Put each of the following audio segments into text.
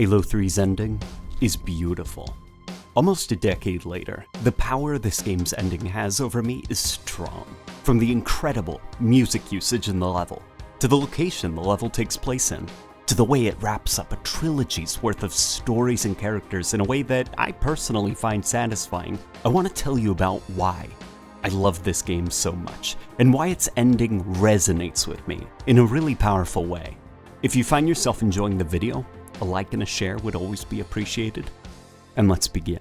Halo 3's ending is beautiful. Almost a decade later, the power this game's ending has over me is strong. From the incredible music usage in the level, to the location the level takes place in, to the way it wraps up a trilogy's worth of stories and characters in a way that I personally find satisfying, I want to tell you about why I love this game so much, and why its ending resonates with me in a really powerful way. If you find yourself enjoying the video, a like and a share would always be appreciated. And let's begin.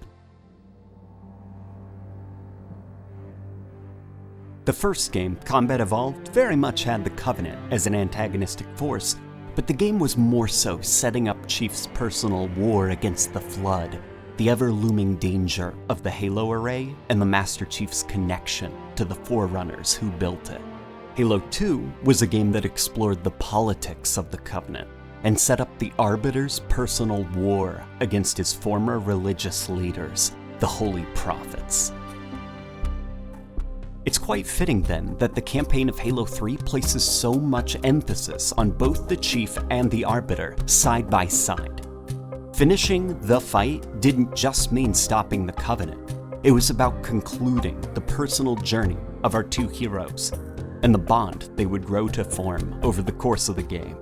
The first game, Combat Evolved, very much had the Covenant as an antagonistic force, but the game was more so setting up Chief's personal war against the Flood, the ever-looming danger of the Halo array, and the Master Chief's connection to the Forerunners who built it. Halo 2 was a game that explored the politics of the Covenant, and set up the Arbiter's personal war against his former religious leaders, the Holy Prophets. It's quite fitting then that the campaign of Halo 3 places so much emphasis on both the Chief and the Arbiter side by side. Finishing the fight didn't just mean stopping the Covenant, it was about concluding the personal journey of our two heroes, and the bond they would grow to form over the course of the game.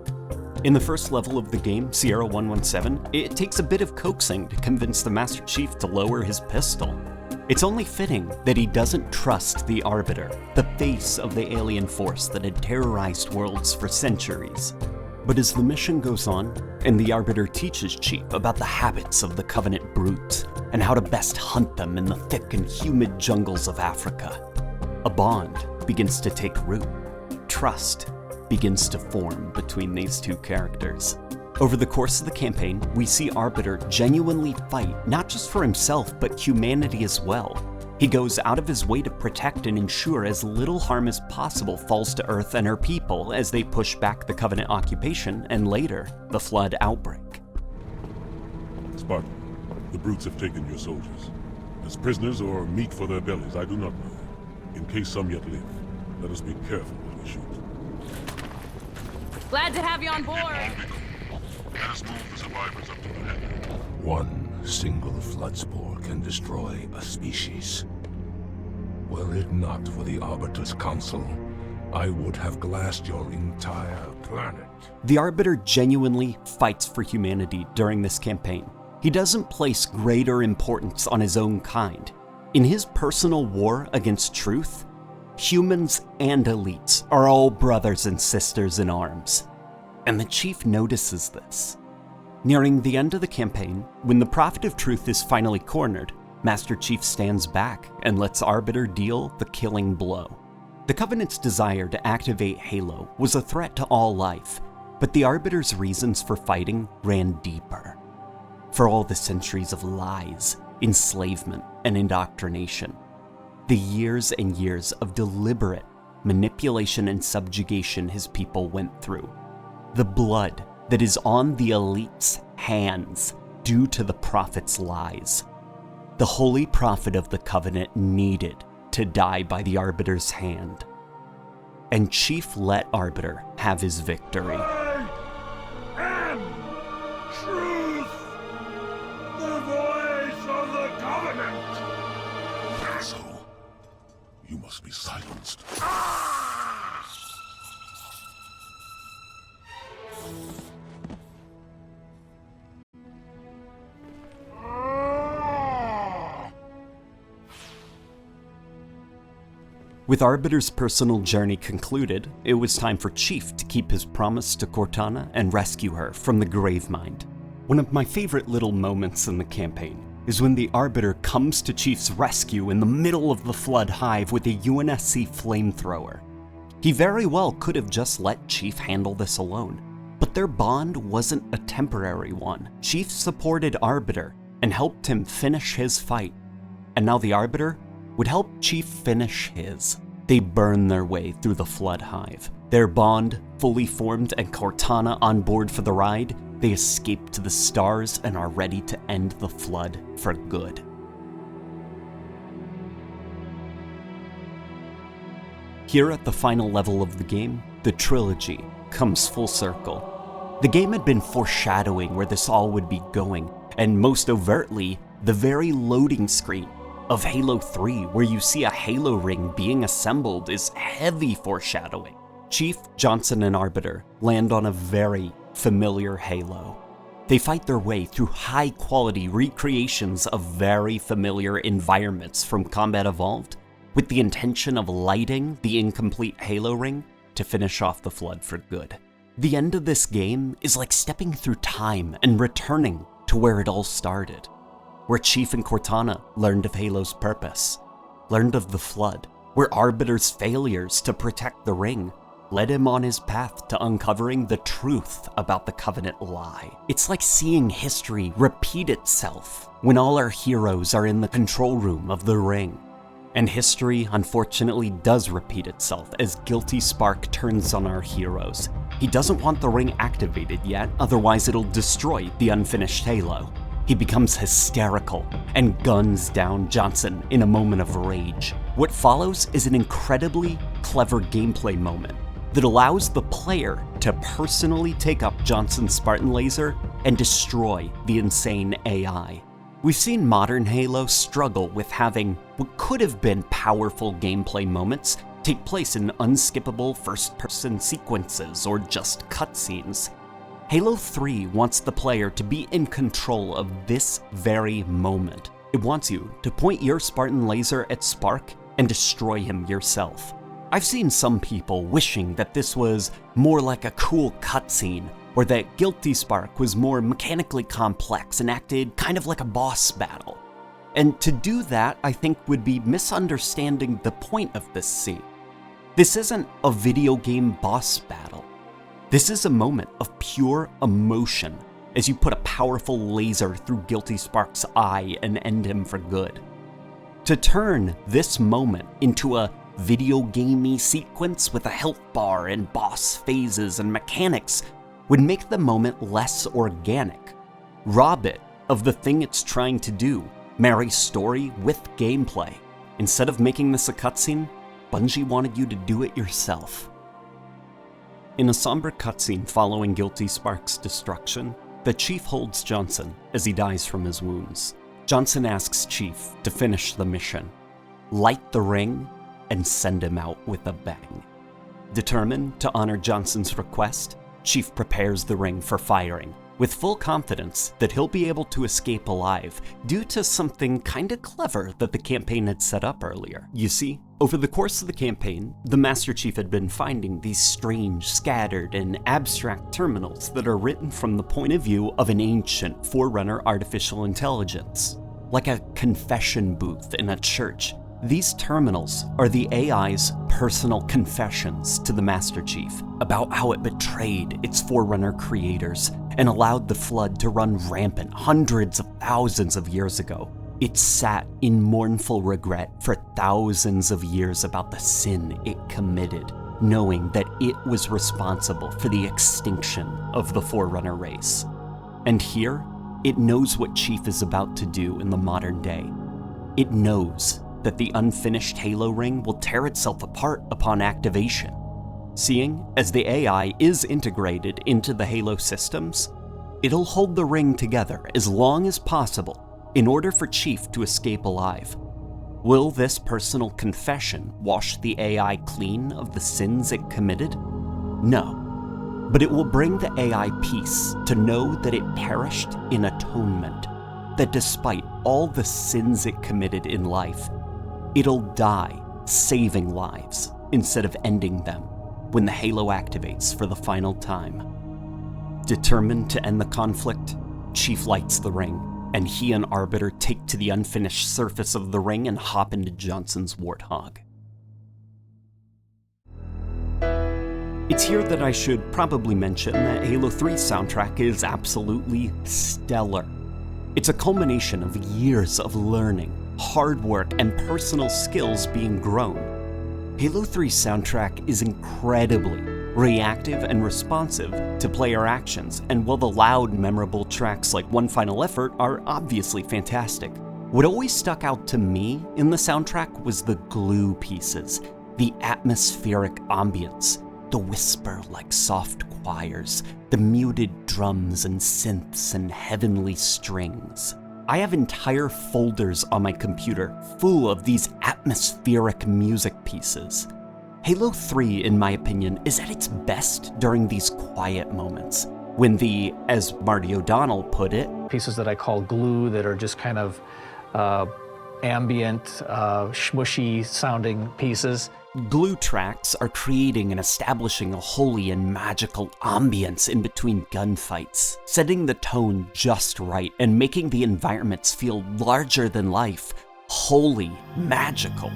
In the first level of the game, Sierra 117, it takes a bit of coaxing to convince the Master Chief to lower his pistol. It's only fitting that he doesn't trust the Arbiter, the face of the alien force that had terrorized worlds for centuries. But as the mission goes on, and the Arbiter teaches Chief about the habits of the Covenant brutes, and how to best hunt them in the thick and humid jungles of Africa, a bond begins to take root. Trust begins to form between these two characters. Over the course of the campaign, we see Arbiter genuinely fight not just for himself, but humanity as well. He goes out of his way to protect and ensure as little harm as possible falls to Earth and her people as they push back the Covenant occupation and later, the Flood outbreak. Spartan, the brutes have taken your soldiers. As prisoners or meat for their bellies, I do not know. In case some yet live, let us be careful when we shoot. Glad to have you on board. Let us move the survivors up to the head. One single flood spore can destroy a species. Were it not for the Arbiter's counsel, I would have glassed your entire planet. The Arbiter genuinely fights for humanity during this campaign. He doesn't place greater importance on his own kind. In his personal war against truth, humans and elites are all brothers and sisters in arms, and the Chief notices this. Nearing the end of the campaign, when the Prophet of Truth is finally cornered, Master Chief stands back and lets Arbiter deal the killing blow. The Covenant's desire to activate Halo was a threat to all life, but the Arbiter's reasons for fighting ran deeper. For all the centuries of lies, enslavement, and indoctrination, the years and years of deliberate manipulation and subjugation his people went through, the blood that is on the elite's hands due to the Prophet's lies. The Holy Prophet of the Covenant needed to die by the Arbiter's hand, and Chief let Arbiter have his victory. I am truth, the voice of the Covenant. Asshole, you must be silenced. With Arbiter's personal journey concluded, it was time for Chief to keep his promise to Cortana and rescue her from the Gravemind. One of my favorite little moments in the campaign is when the Arbiter comes to Chief's rescue in the middle of the Flood hive with a UNSC flamethrower. He very well could have just let Chief handle this alone, but their bond wasn't a temporary one. Chief supported Arbiter and helped him finish his fight, and now the Arbiter would help Chief finish his. They burn their way through the Flood hive. Their bond fully formed and Cortana on board for the ride, they escape to the stars and are ready to end the Flood for good. Here at the final level of the game, the trilogy comes full circle. The game had been foreshadowing where this all would be going, and most overtly, the very loading screen of Halo 3 where you see a Halo ring being assembled is heavy foreshadowing. Chief, Johnson, and Arbiter land on a very familiar Halo. They fight their way through high-quality recreations of very familiar environments from Combat Evolved, with the intention of lighting the incomplete Halo ring to finish off the Flood for good. The end of this game is like stepping through time and returning to where it all started, where Chief and Cortana learned of Halo's purpose, learned of the Flood, where Arbiter's failures to protect the ring led him on his path to uncovering the truth about the Covenant lie. It's like seeing history repeat itself when all our heroes are in the control room of the ring. And history, unfortunately, does repeat itself as Guilty Spark turns on our heroes. He doesn't want the ring activated yet, otherwise it'll destroy the unfinished Halo. He becomes hysterical and guns down Johnson in a moment of rage. What follows is an incredibly clever gameplay moment that allows the player to personally take up Johnson's Spartan laser and destroy the insane AI. We've seen modern Halo struggle with having what could have been powerful gameplay moments take place in unskippable first-person sequences or just cutscenes. Halo 3 wants the player to be in control of this very moment. It wants you to point your Spartan laser at Spark and destroy him yourself. I've seen some people wishing that this was more like a cool cutscene, or that Guilty Spark was more mechanically complex and acted kind of like a boss battle. And to do that, I think would be misunderstanding the point of this scene. This isn't a video game boss battle. This is a moment of pure emotion as you put a powerful laser through Guilty Spark's eye and end him for good. To turn this moment into a video gamey sequence with a health bar and boss phases and mechanics would make the moment less organic. Rob it of the thing it's trying to do, marry story with gameplay. Instead of making this a cutscene, Bungie wanted you to do it yourself. In a somber cutscene following Guilty Spark's destruction, the Chief holds Johnson as he dies from his wounds. Johnson asks Chief to finish the mission, light the ring, and send him out with a bang. Determined to honor Johnson's request, Chief prepares the ring for firing, with full confidence that he'll be able to escape alive due to something kinda clever that the campaign had set up earlier. You see, over the course of the campaign, the Master Chief had been finding these strange, scattered, and abstract terminals that are written from the point of view of an ancient Forerunner artificial intelligence. Like a confession booth in a church, these terminals are the AI's personal confessions to the Master Chief about how it betrayed its Forerunner creators and allowed the Flood to run rampant hundreds of thousands of years ago. It sat in mournful regret for thousands of years about the sin it committed, knowing that it was responsible for the extinction of the Forerunner race. And here, it knows what Chief is about to do in the modern day. It knows that the unfinished Halo ring will tear itself apart upon activation. Seeing as the AI is integrated into the Halo systems, it'll hold the ring together as long as possible in order for Chief to escape alive. Will this personal confession wash the AI clean of the sins it committed? No, but it will bring the AI peace to know that it perished in atonement, that despite all the sins it committed in life, it'll die saving lives instead of ending them when the Halo activates for the final time. Determined to end the conflict, Chief lights the ring, and he and Arbiter take to the unfinished surface of the ring and hop into Johnson's Warthog. It's here that I should probably mention that Halo 3's soundtrack is absolutely stellar. It's a culmination of years of learning, hard work, and personal skills being grown. Halo 3's soundtrack is incredibly reactive and responsive to player actions, and while the loud, memorable tracks like One Final Effort are obviously fantastic, what always stuck out to me in the soundtrack was the glue pieces, the atmospheric ambience, the whisper like soft choirs, the muted drums and synths and heavenly strings. I have entire folders on my computer full of these atmospheric music pieces. Halo 3, in my opinion, is at its best during these quiet moments, when the, as Marty O'Donnell put it, pieces that I call glue that are just kind of ambient, smushy sounding pieces. glue tracks are creating and establishing a holy and magical ambience in between gunfights, setting the tone just right and making the environments feel larger than life, wholly magical.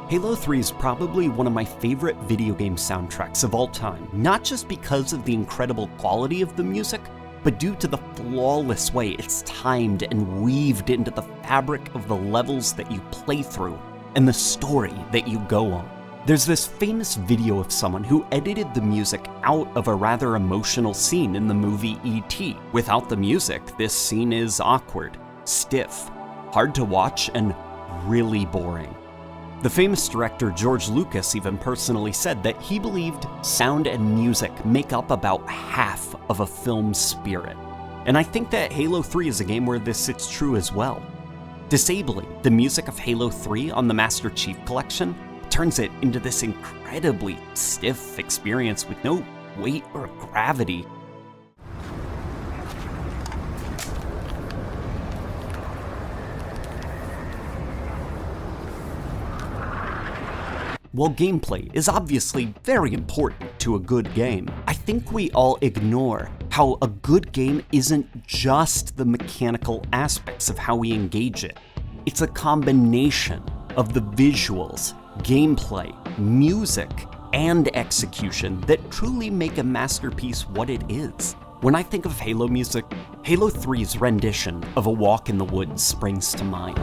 Halo 3 is probably one of my favorite video game soundtracks of all time, not just because of the incredible quality of the music, but due to the flawless way it's timed and weaved into the fabric of the levels that you play through and the story that you go on. There's this famous video of someone who edited the music out of a rather emotional scene in the movie E.T. Without the music, this scene is awkward, stiff, hard to watch, and really boring. The famous director George Lucas even personally said that he believed sound and music make up about half of a film's spirit. And I think that Halo 3 is a game where this sits true as well. Disabling the music of Halo 3 on the Master Chief Collection turns it into this incredibly stiff experience with no weight or gravity. While gameplay is obviously very important to a good game, I think we all ignore how a good game isn't just the mechanical aspects of how we engage it. It's a combination of the visuals, gameplay, music, and execution that truly make a masterpiece what it is. When I think of Halo music, Halo 3's rendition of A Walk in the Woods springs to mind.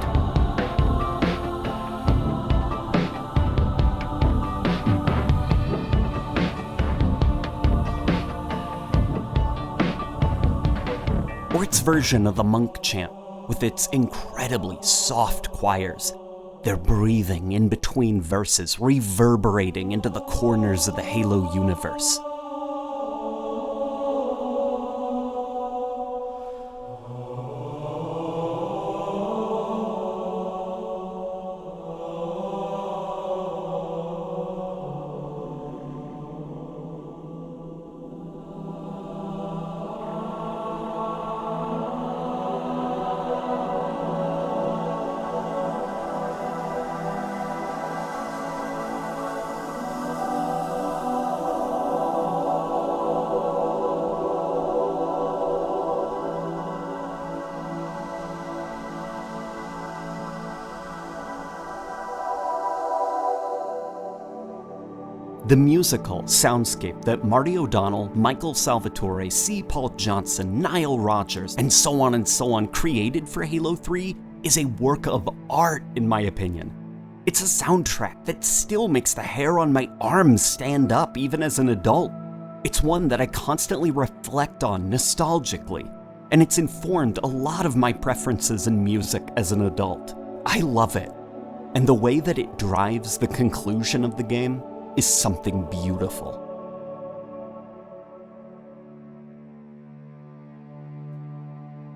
Or its version of the monk chant, with its incredibly soft choirs. They're breathing in between verses, reverberating into the corners of the Halo universe. The musical soundscape that Marty O'Donnell, Michael Salvatore, C. Paul Johnson, Nile Rodgers, and so on created for Halo 3 is a work of art, in my opinion. It's a soundtrack that still makes the hair on my arms stand up even as an adult. It's one that I constantly reflect on nostalgically, and it's informed a lot of my preferences in music as an adult. I love it, and the way that it drives the conclusion of the game is something beautiful.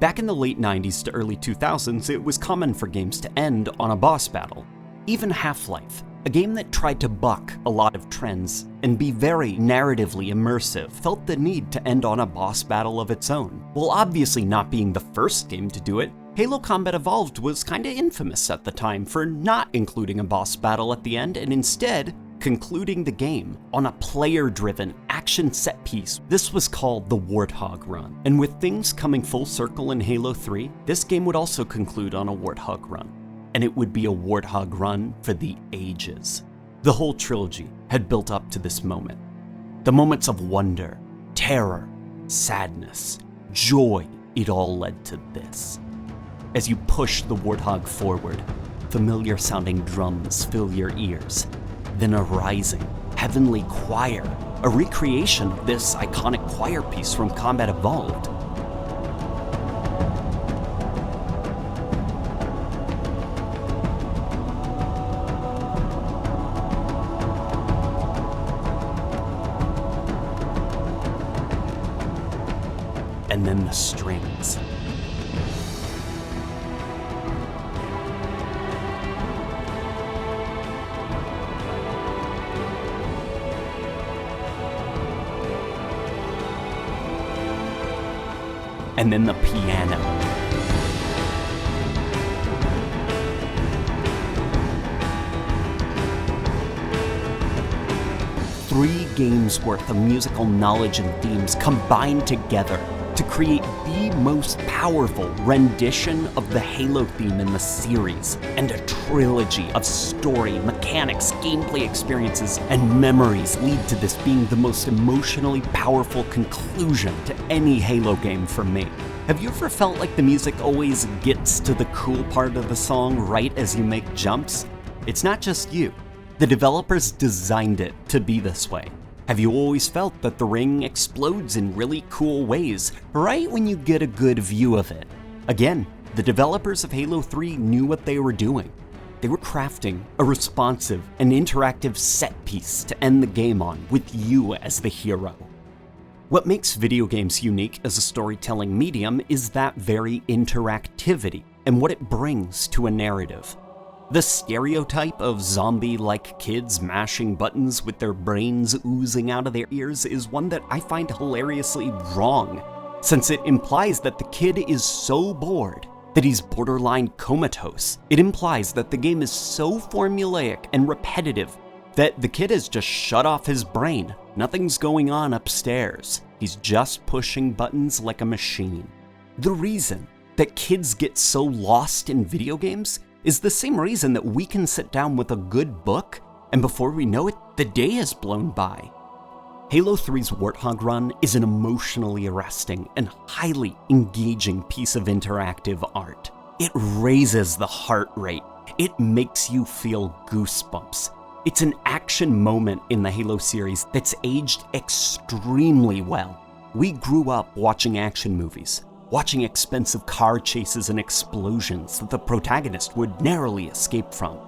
Back in the late 90s to early 2000s, it was common for games to end on a boss battle. Even Half-Life, a game that tried to buck a lot of trends and be very narratively immersive, felt the need to end on a boss battle of its own. While obviously not being the first game to do it, Halo Combat Evolved was kinda infamous at the time for not including a boss battle at the end and instead concluding the game on a player-driven action set piece. This was called the Warthog Run. And with things coming full circle in Halo 3, this game would also conclude on a Warthog Run. And it would be a Warthog Run for the ages. The whole trilogy had built up to this moment. The moments of wonder, terror, sadness, joy, it all led to this. As you push the Warthog forward, familiar sounding drums fill your ears. Then a rising, heavenly choir, a recreation of this iconic choir piece from Combat Evolved. And then the strings. And then the piano. Three games worth of musical knowledge and themes combined together to create the most powerful rendition of the Halo theme in the series, and a trilogy of story, mechanics, gameplay experiences, and memories lead to this being the most emotionally powerful conclusion to any Halo game for me. Have you ever felt like the music always gets to the cool part of the song right as you make jumps? It's not just you. The developers designed it to be this way. Have you always felt that the ring explodes in really cool ways right when you get a good view of it? Again, the developers of Halo 3 knew what they were doing. They were crafting a responsive and interactive set piece to end the game on with you as the hero. What makes video games unique as a storytelling medium is that very interactivity and what it brings to a narrative. The stereotype of zombie-like kids mashing buttons with their brains oozing out of their ears is one that I find hilariously wrong, since it implies that the kid is so bored that he's borderline comatose. It implies that the game is so formulaic and repetitive that the kid has just shut off his brain. Nothing's going on upstairs. He's just pushing buttons like a machine. The reason that kids get so lost in video games is the same reason that we can sit down with a good book, and before we know it, the day has blown by. Halo 3's Warthog Run is an emotionally arresting and highly engaging piece of interactive art. It raises the heart rate. It makes you feel goosebumps. It's an action moment in the Halo series that's aged extremely well. We grew up watching action movies, watching expensive car chases and explosions that the protagonist would narrowly escape from.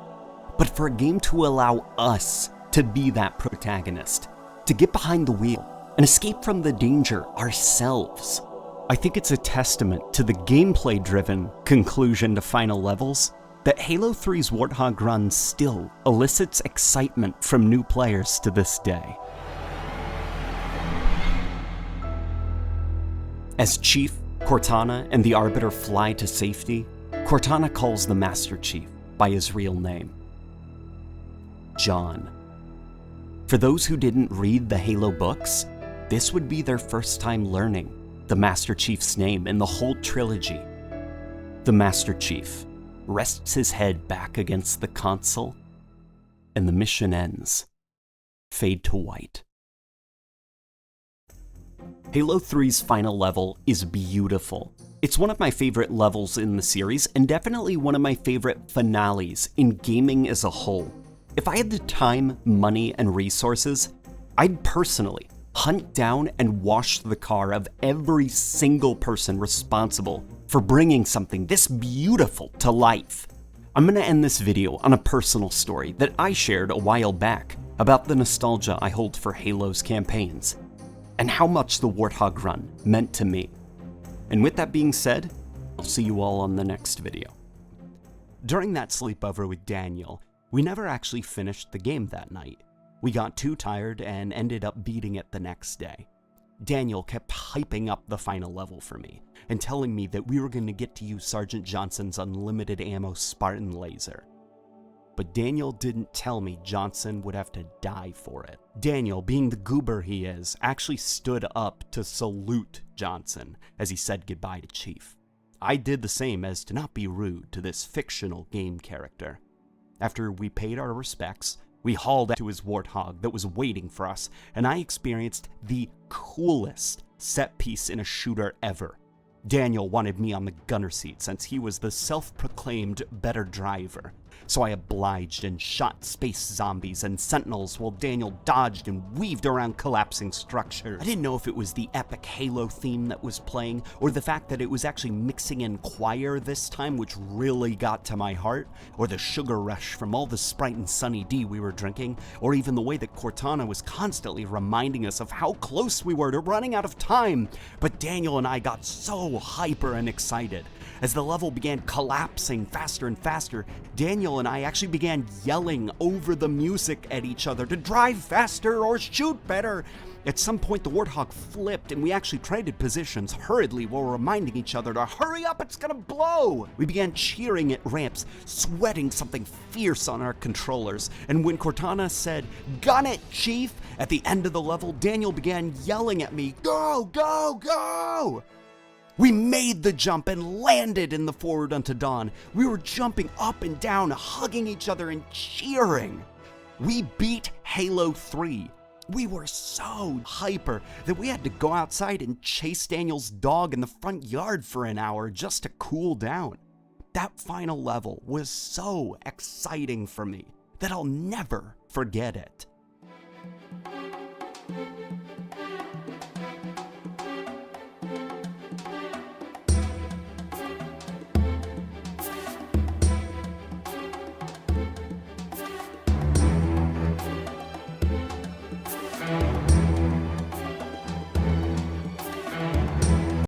But for a game to allow us to be that protagonist, to get behind the wheel and escape from the danger ourselves, I think it's a testament to the gameplay-driven conclusion to final levels that Halo 3's Warthog Run still elicits excitement from new players to this day. As Chief, Cortana, and the Arbiter fly to safety, Cortana calls the Master Chief by his real name, John. For those who didn't read the Halo books, this would be their first time learning the Master Chief's name in the whole trilogy. The Master Chief rests his head back against the console, and the mission ends. Fade to white. Halo 3's final level is beautiful. It's one of my favorite levels in the series, and definitely one of my favorite finales in gaming as a whole. If I had the time, money, and resources, I'd personally hunt down and wash the car of every single person responsible for bringing something this beautiful to life. I'm gonna end this video on a personal story that I shared a while back about the nostalgia I hold for Halo's campaigns, and how much the Warthog Run meant to me. And with that being said, I'll see you all on the next video. During that sleepover with Daniel, we never actually finished the game that night. We got too tired and ended up beating it the next day. Daniel kept hyping up the final level for me and telling me that we were going to get to use Sergeant Johnson's unlimited ammo Spartan laser. But Daniel didn't tell me Johnson would have to die for it. Daniel, being the goober he is, actually stood up to salute Johnson as he said goodbye to Chief. I did the same as to not be rude to this fictional game character. After we paid our respects, we hauled to his Warthog that was waiting for us, and I experienced the coolest set piece in a shooter ever. Daniel wanted me on the gunner seat since he was the self-proclaimed better driver, so I obliged and shot space zombies and sentinels while Daniel dodged and weaved around collapsing structures. I didn't know if it was the epic Halo theme that was playing, or the fact that it was actually mixing in choir this time, which really got to my heart, or the sugar rush from all the Sprite and Sunny D we were drinking, or even the way that Cortana was constantly reminding us of how close we were to running out of time. But Daniel and I got so hyper and excited. As the level began collapsing faster and faster, Daniel and I actually began yelling over the music at each other to drive faster or shoot better. At some point, the Warthog flipped and we actually traded positions hurriedly while reminding each other to hurry up, it's gonna blow! We began cheering at ramps, sweating something fierce on our controllers, and when Cortana said, "Gun it, Chief!" at the end of the level, Daniel began yelling at me, "Go, go, go!" We made the jump and landed in the Forward Unto Dawn. We were jumping up and down, hugging each other and cheering. We beat Halo 3. We were so hyper that we had to go outside and chase Daniel's dog in the front yard for an hour just to cool down. That final level was so exciting for me that I'll never forget it.